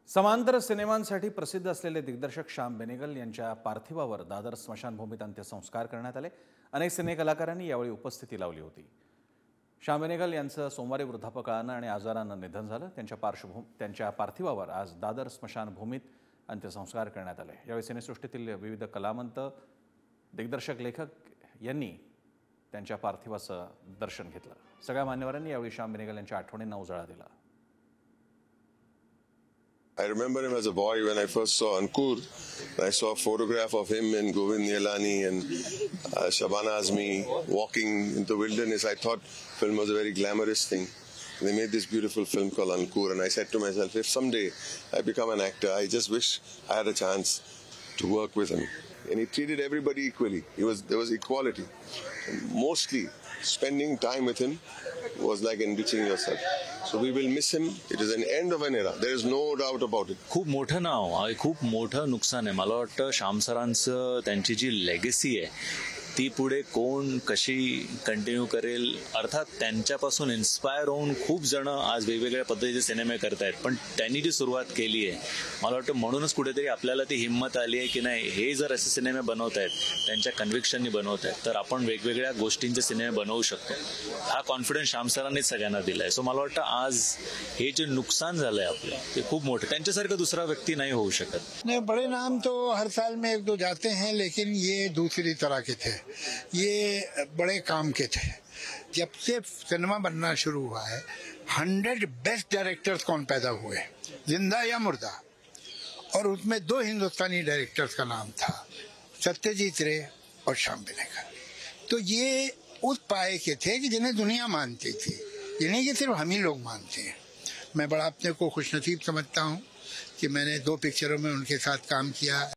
समांतर सिनेमांसाठी प्रसिद्ध असलेले दिग्दर्शक श्याम बेनेगल यांच्या पार्थिवावर दादर स्मशानभूमीत अंत्यसंस्कार करण्यात आले। अनेक सिनेकलाकारांनी यावेळी उपस्थिती लावली होती। श्याम बेनेगल यांचं सोमवारी वृद्धापकाळानं आणि आजारानं निधन झालं। त्यांच्या पार्थिवावर आज दादर स्मशानभूमीत अंत्यसंस्कार करण्यात आले। यावेळी सिनेसृष्टीतील विविध कलावंत, दिग्दर्शक, लेखक यांनी त्यांच्या पार्थिवाचं दर्शन घेतलं। सगळ्या मान्यवरांनी यावेळी श्याम बेनेगल यांच्या आठवणींना उजाळा दिला। I remember him as a boy when I first saw Ankur. I saw a photograph of him and Govind Nihalani and Shabana Azmi walking in the wilderness. I thought film was a very glamorous thing. They made this beautiful film called Ankur, and I said to myself, if someday I become an actor, I just wish I had a chance to work with him. And he treated everybody equally. There was equality. And mostly spending time with him was like enriching yourself. So we will miss him. It is an end of an era. There is no doubt about it. खूप मोठं नाव आहे, खूप मोठं नुकसान आहे। मला वाटतं श्याम सरांचं त्यांची जी लेगेसी आहे ती पुढे कोण कशी कंटिन्यू करेल। अर्थात त्यांच्यापासून इन्स्पायर होऊन खूप जण आज वेगवेगळ्या पद्धतीचे सिनेमे करतायत, पण त्यांनी जी सुरुवात केली आहे मला वाटतं म्हणूनच कुठेतरी आपल्याला ती हिंमत आली आहे की नाही, हे जर असे सिनेमे बनवतायत, त्यांच्या कन्व्हिक्शननी बनवतायत, तर आपण वेगवेगळ्या गोष्टींचे सिनेमे बनवू शकतो। हा कॉन्फिडन्स श्याम सरांनीच सगळ्यांना दिलाय। सो मला वाटतं आज हे जे नुकसान झालंय आपलं ते खूप मोठं, त्यांच्यासारखं दुसरा व्यक्ती नाही होऊ शकत। नहीं, बड़े नाम तो हर साल में एक दो जाते हैं, लेकिन ये दूसरी तरह के थे। ये बड़े काम के थे। जब से सिनेमा बनना शुरू हुआ है 100 बेस्ट डायरेक्टर्स कौन पैदा हुए, जिंदा या मुर्दा, और उसमें 2 हिंदुस्तानी डायरेक्टर्स का नाम था, सत्यजीत रे और श्याम बेनेगल। तो ये उस पाए के थे कि जिन्हें दुनिया मानती थी, जिन्हें कि सिर्फ हम ही लोग मानते हैं। मैं बड़ा अपने को खुशनसीब समझता हूँ कि मैंने 2 पिक्चरों में उनके साथ काम किया।